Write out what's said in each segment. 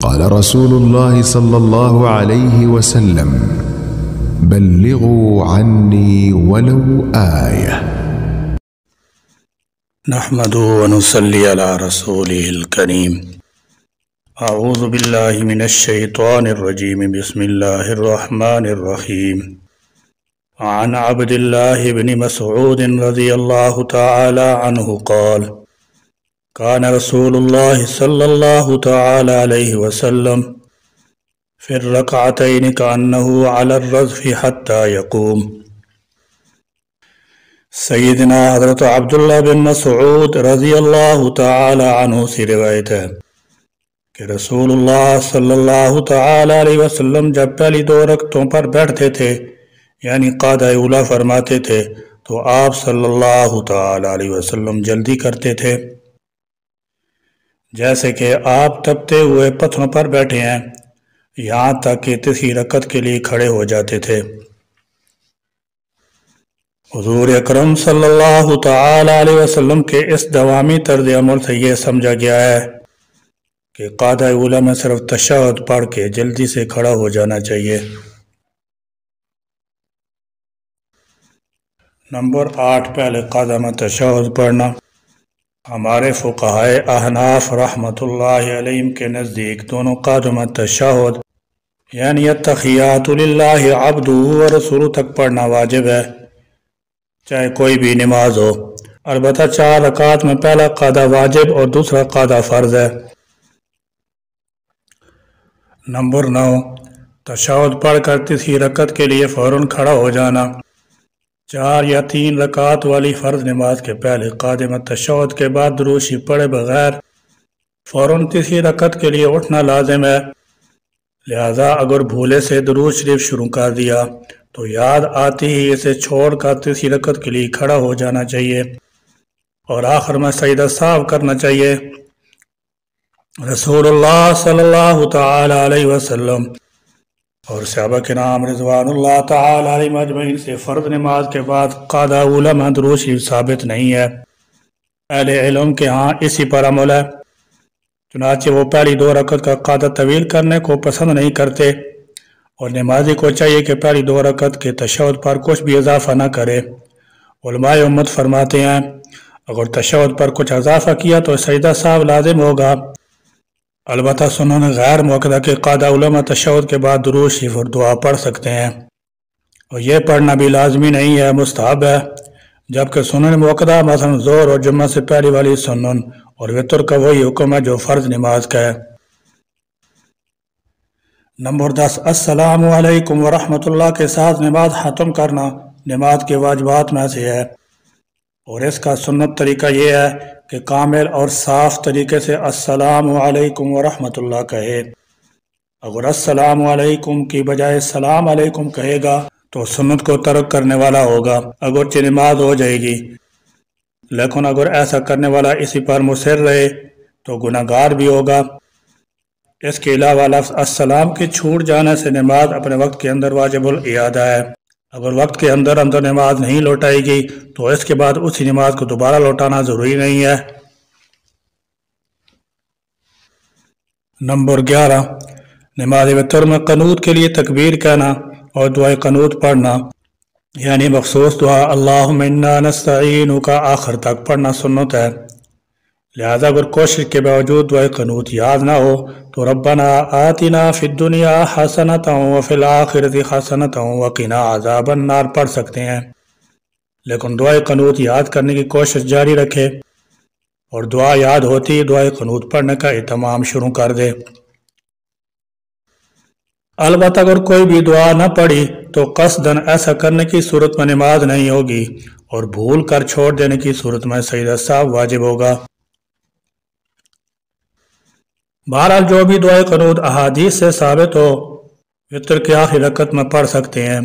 قال رسول الله صلى الله عليه وسلم: بلغوا عني ولو آية. نحمد ونصلي على رسوله الكريم. اعوذ باللہ من الشیطان الرجیم. بسم اللہ الرحمن الرحیم. عن عبد الله بن مسعود رضی اللہ تعالی عنہ قال: كان رسول الله صلى الله تعالى عليه وسلم في الركعتين كأنه على الرزف حتى يقوم. سیدنا حضرت عبداللہ بن مسعود رضی اللہ تعالی عنہ سے روایت ہے کہ رسول اللہ صلی اللہ تعالی علیہ وسلم جب پہلی دو رکعتوں پر بیٹھتے تھے یعنی قعدہ اولیٰ فرماتے تھے تو آپ صلی اللہ تعالی علیہ وسلم جلدی کرتے تھے جیسے کہ آپ تپتے ہوئے پتھروں پر بیٹھے ہیں یہاں تک کہ تیسری رکعت کے لیے کھڑے ہو جاتے تھے۔ حضور اکرم صلی اللہ تعالی علیہ وسلم کے اس دوامی طرز عمل سے یہ سمجھا گیا ہے کہ قعدہ اولیٰ میں صرف تشہد پڑھ کے جلدی سے کھڑا ہو جانا چاہیے۔ نمبر 8، پہلے قعدہ میں تشہد پڑھنا۔ ہمارے فقہائے احناف رحمۃ اللہ علیہم کے نزدیک دونوں قعدوں میں تشہد یعنی التحیات للہ عبدہ ورسولہ تک پڑھنا واجب ہے، چاہے کوئی بھی نماز ہو۔ البتہ 4 رکعات میں پہلا قعدہ واجب اور دوسرا قعدہ فرض ہے۔ نمبر 9، تشہد پڑھ کر تیسری رکعت کے لیے فوراً کھڑا ہو جانا۔ 4 یا 3 رکعات والی فرض نماز کے پہلے قعدے میں تشہد کے بعد درود شریف پڑھے بغیر فوراً تیسری رکعت کے لیے اٹھنا لازم ہے، لہذا اگر بھولے سے درود شریف شروع کر دیا تو یاد آتی ہی اسے چھوڑ کر تیسری رکعت کے لیے کھڑا ہو جانا چاہیے اور آخر میں سجدہ سہو کرنا چاہیے۔ رسول اللہ صلی اللہ تعالی علیہ وسلم اور صحابہ کرام رضوان اللہ تعالی علیہم اجمعین سے فرض نماز کے بعد قعدہ اولیٰ میں درود شریف ثابت نہیں ہے۔ اہل علم کے ہاں اسی پر عمل ہے، چنانچہ وہ پہلی 2 رکعت کا قعدہ طویل کرنے کو پسند نہیں کرتے اور نمازی کو چاہیے کہ پہلی 2 رکعت کے تشہد پر کچھ بھی اضافہ نہ کرے۔ علماء امت فرماتے ہیں اگر تشہد پر کچھ اضافہ کیا تو سجدہ سہو لازم ہوگا، البتہ سنن غیر مؤکدہ کے قعدہ اولیٰ میں تشہد کے بعد درود شریف اور دعا پڑھ سکتے ہیں اور یہ پڑھنا بھی لازمی نہیں ہے، مستحب ہے، جبکہ سنن مؤکدہ مثلا ظہر اور جمعہ سے پہلی والی سنن اور وتر کا وہی حکم ہے جو فرض نماز کا ہے۔ نمبر 10، السلام علیکم ورحمۃ اللہ کے ساتھ نماز ختم کرنا نماز کے واجبات میں سے ہے اور اس کا سنت طریقہ یہ ہے کہ کامل اور صاف طریقے سے السلام علیکم ورحمۃ اللہ کہے۔ اگر السلام علیکم کی بجائے السلام علیکم کہے گا تو سنت کو ترک کرنے والا ہوگا، اگرچہ نماز ہو جائے گی، لیکن اگر ایسا کرنے والا اسی پر مصر رہے تو گناہ گار بھی ہوگا۔ اس کے علاوہ لفظ السلام کے چھوٹ جانے سے نماز اپنے وقت کے اندر واجب الاعادہ ہے۔ اگر وقت کے اندر نماز نہیں لوٹائے گی تو اس کے بعد اسی نماز کو دوبارہ لوٹانا ضروری نہیں ہے۔ نمبر 11، نماز وتر میں قنوت کے لیے تکبیر کہنا اور دعائے قنوت پڑھنا یعنی مخصوص دعا اللہم انا نستعینک کا آخر تک پڑھنا سنت ہے، لہذا اگر کوشش کے باوجود دعائے قنوت یاد نہ ہو تو ربنا آتنا فی الدنیا حسنۃ وفی الآخرۃ حسنۃ وقنا عذاب النار پڑھ سکتے ہیں، لیکن دعائے قنوت یاد کرنے کی کوشش جاری رکھے اور دعا یاد ہوتی دعائے قنوت پڑھنے کا اہتمام شروع کر دے۔ البتہ اگر کوئی بھی دعا نہ پڑھی تو قصداً ایسا کرنے کی صورت میں نماز نہیں ہوگی اور بھول کر چھوڑ دینے کی صورت میں سجدہ سہو واجب ہوگا۔ بہرحال جو بھی دعائے قنوت احادیث سے ثابت ہو وتر کی آخری رکعت میں پڑھ سکتے ہیں۔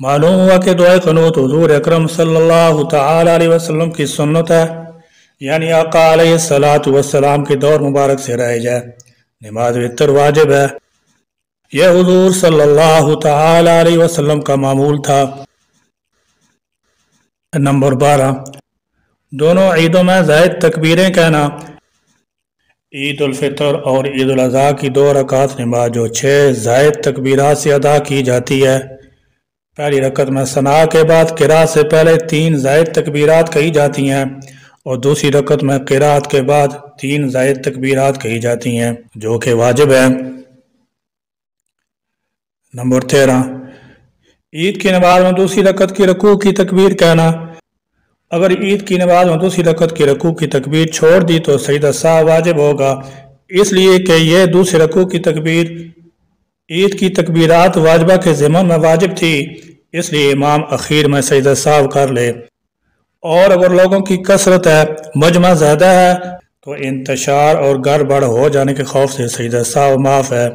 معلوم ہوا کہ دعائے قنوت حضور اکرم صلی اللہ تعالی علیہ وسلم کی سنت ہے، یعنی آقا علیہ الصلاۃ والسلام کے دور مبارک سے رائج ہے۔ نماز وتر واجب ہے، یہ حضور صلی اللہ تعالی علیہ وسلم کا معمول تھا۔ نمبر 12، دونوں عیدوں میں زائد تکبیریں کہنا عید الفطر اور عید الاضحیٰ کی 2 رکعت نماز جو 6 زائد تکبیرات سے ادا کی جاتی ہے۔ پہلی رکعت میں ثنا کے بعد قرات سے پہلے 3 زائد تکبیرات کہی جاتی ہیں اور دوسری رکعت میں قرات کے بعد 3 زائد تکبیرات کہی جاتی ہیں جو کہ واجب ہے۔ نمبر 13، عید کی نماز میں دوسری رکعت کی رکوع کی تکبیر کہنا۔ اگر عید کی نماز میں دوسری رکعت کی رکوع کی تکبیر چھوڑ دی تو سجدہ سہو واجب ہوگا، اس لیے کہ یہ دوسری رکوع کی تکبیر عید کی تکبیرات واجبہ کے ضمن میں واجب تھی، اس لیے امام اخیر میں سجدہ سہو کر لے۔ اور اگر لوگوں کی کثرت ہے، مجمع زیادہ ہے، تو انتشار اور گڑبڑ ہو جانے کے خوف سے سجدہ سہو معاف ہے،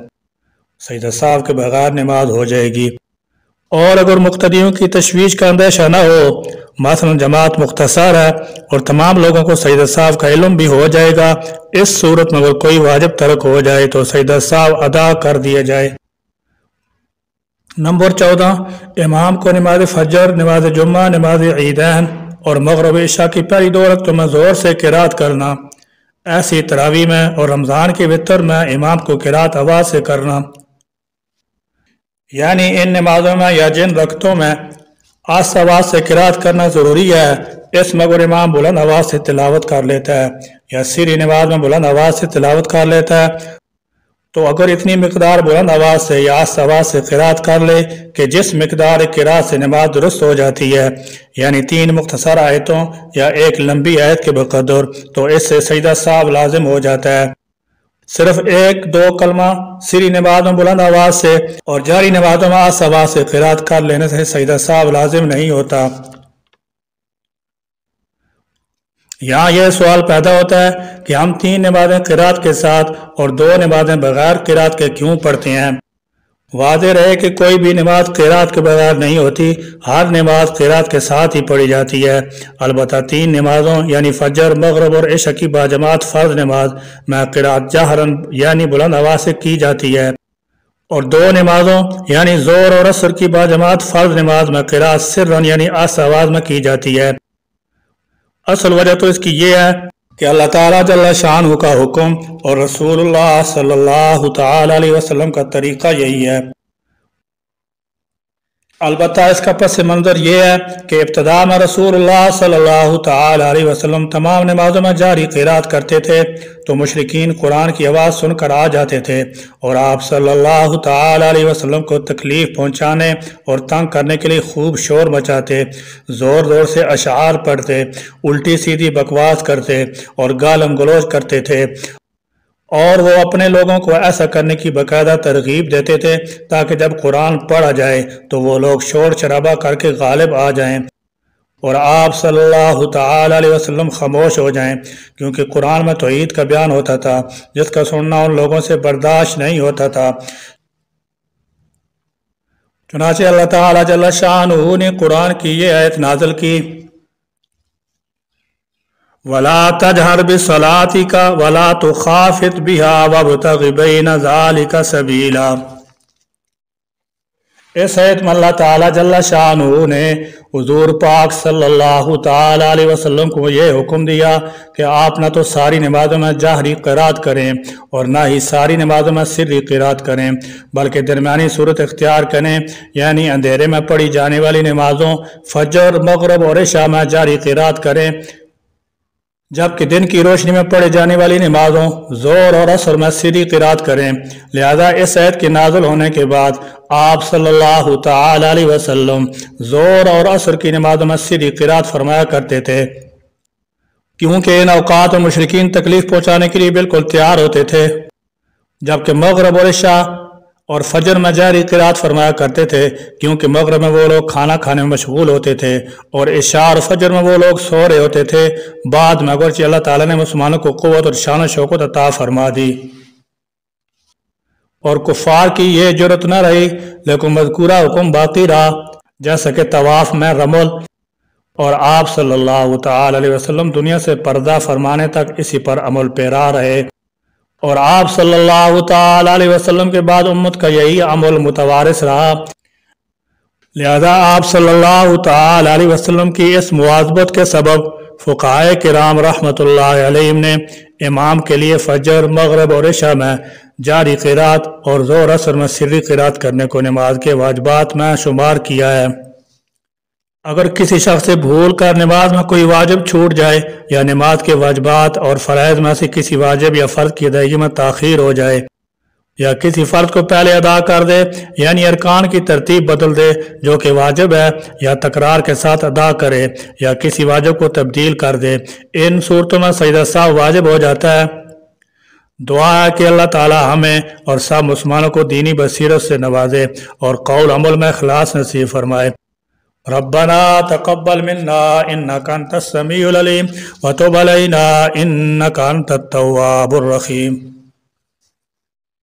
سجدہ سہو کے بغیر نماز ہو جائے گی۔ اور اگر مقتدیوں کی تشویش کا اندیشہ نہ ہو، مثلا جماعت مختصر ہے اور تمام لوگوں کو سجدہ سہو کا علم بھی ہو جائے گا، اس صورت میں اگر کوئی واجب ترک ہو جائے تو سجدہ سہو ادا کر دیا جائے۔ نمبر 14، امام کو نماز فجر، نماز جمعہ، نماز عیدین اور مغرب عشاء کی پہلی 2 رکعتوں میں زور سے قرات کرنا۔ ایسی تراویح میں اور رمضان کے وتر میں امام کو قرات آواز سے کرنا، یعنی ان نمازوں میں یا جن رکعتوں میں آہستہ آواز سے قرات کرنا ضروری ہے، اس میں اگر امام بلند آواز سے تلاوت کر لیتا ہے یا سری نماز میں بلند آواز سے تلاوت کر لیتا ہے تو اگر اتنی مقدار بلند آواز سے یا آہستہ آواز سے قرات کر لے کہ جس مقدار قرات سے نماز درست ہو جاتی ہے، یعنی 3 مختصر آیتوں یا 1 لمبی آیت کے بقدر، تو اس سے سجدہ سہو لازم ہو جاتا ہے۔ صرف 1-2 کلمہ سری نماز میں بلند آواز سے اور جاری نمازوں میں آہستہ آواز سے قرات کر لینے سے سجدہ سہو لازم نہیں ہوتا۔ یہاں یہ سوال پیدا ہوتا ہے کہ ہم 3 نمازیں قرات کے ساتھ اور 2 نمازیں بغیر قرات کے کیوں پڑھتے ہیں؟ واضح رہے کہ کوئی بھی نماز قرات کے بغیر نہیں ہوتی، ہر نماز قرات کے ساتھ ہی پڑھی جاتی ہے۔ البتہ 3 نمازوں یعنی فجر، مغرب اور عشاء کی باجماعت فرض نماز میں قرات جہرن یعنی بلند آواز سے کی جاتی ہے، اور 2 نمازوں یعنی ظہر اور عصر کی باجماعت فرض نماز میں قرات سرن یعنی آہستہ آواز میں کی جاتی ہے۔ اصل وجہ تو اس کی یہ ہے کہ اللہ تعالیٰ جل شانہ کا حکم اور رسول اللہ صلی اللہ تعالی علیہ وسلم کا طریقہ یہی ہے۔ البتہ اس کا پس منظر یہ ہے کہ ابتدا میں رسول اللہ صلی اللہ تعالی علیہ وسلم تمام نمازوں میں جاری قرات کرتے تھے تو مشرکین قرآن کی آواز سن کر آ جاتے تھے اور آپ صلی اللہ تعالی علیہ وسلم کو تکلیف پہنچانے اور تنگ کرنے کے لیے خوب شور مچاتے، زور زور سے اشعار پڑھتے، الٹی سیدھی بکواس کرتے اور گالم گلوچ کرتے تھے، اور وہ اپنے لوگوں کو ایسا کرنے کی باقاعدہ ترغیب دیتے تھے تاکہ جب قرآن پڑھا جائے تو وہ لوگ شور شرابہ کر کے غالب آ جائیں اور آپ صلی اللہ تعالی علیہ وسلم خاموش ہو جائیں، کیونکہ قرآن میں توحید کا بیان ہوتا تھا جس کا سننا ان لوگوں سے برداشت نہیں ہوتا تھا۔ چنانچہ اللہ تعالی جل شانہ نے قرآن کی یہ آیت نازل کی، وَلَا تَجْهَرْ بِصَلَاتِكَ وَلَا تُخَافِتْ بِهَا وَابْتَغِ بَيْنَ ذَلِكَ سَبِيلًا۔ اس آیت میں اللہ تعالیٰ جل شانہ نے حضور پاک صلی اللہ تعالی علیہ وسلم کو یہ حکم دیا کہ آپ نہ تو ساری نمازوں میں جہری قرات کریں اور نہ ہی ساری نمازوں میں سری قرات کریں، بلکہ درمیانی صورت اختیار کریں، یعنی اندھیرے میں پڑھی جانے والی نمازوں فجر، مغرب اور عشاء میں جہری قرات کریں، جبکہ دن کی روشنی میں پڑھے جانے والی نمازوں ظہر اور عصر میں سری قرات کریں۔ لہذا اس آیت کے نازل ہونے کے بعد آپ صلی اللہ تعالی علیہ وسلم ظہر اور عصر کی نمازوں میں سری قرات فرمایا کرتے تھے، کیونکہ ان اوقات میں مشرکین تکلیف پہنچانے کے لیے بالکل تیار ہوتے تھے، جبکہ مغرب اور عشاء اور فجر میں جہری قرات فرمایا کرتے تھے، کیونکہ مغرب میں وہ لوگ کھانا کھانے میں مشغول ہوتے تھے اور عشاء اور فجر میں وہ لوگ سو رہے ہوتے تھے۔ بعد میں اگرچہ اللہ تعالیٰ نے مسلمانوں کو قوت اور شان و شوکت عطا فرما دی اور کفار کی یہ جرت نہ رہی، لیکن مذکورہ حکم باقی رہا، جیسا کہ طواف میں رمل، اور آپ صلی اللہ تعالی علیہ وسلم دنیا سے پردہ فرمانے تک اسی پر عمل پیرا رہے، اور آپ صلی اللہ تعالی علیہ وسلم کے بعد امت کا یہی عمل متوارث رہا۔ لہذا آپ صلی اللہ تعالی علیہ وسلم کی اس مواظبت کے سبب فقہائے کرام رحمۃ اللہ علیہم نے امام کے لیے فجر، مغرب اور عشاء میں جاری قرات اور ظہر اثر میں سری قرات کرنے کو نماز کے واجبات میں شمار کیا ہے۔ اگر کسی شخص سے بھول کر نماز میں کوئی واجب چھوٹ جائے یا نماز کے واجبات اور فرائض میں سے کسی واجب یا فرض کی ادائیگی میں تاخیر ہو جائے یا کسی فرض کو پہلے ادا کر دے، یعنی ارکان کی ترتیب بدل دے جو کہ واجب ہے، یا تکرار کے ساتھ ادا کرے یا کسی واجب کو تبدیل کر دے، ان صورتوں میں سجدہ سہو واجب ہو جاتا ہے۔ دعا ہے کہ اللہ تعالی ہمیں اور سب مسلمانوں کو دینی بصیرت سے نوازے اور قول عمل میں اخلاص نصیب فرمائے۔ ربنا تقبل منا انك انت السميع العليم وتب علينا انك انت التواب الرحيم۔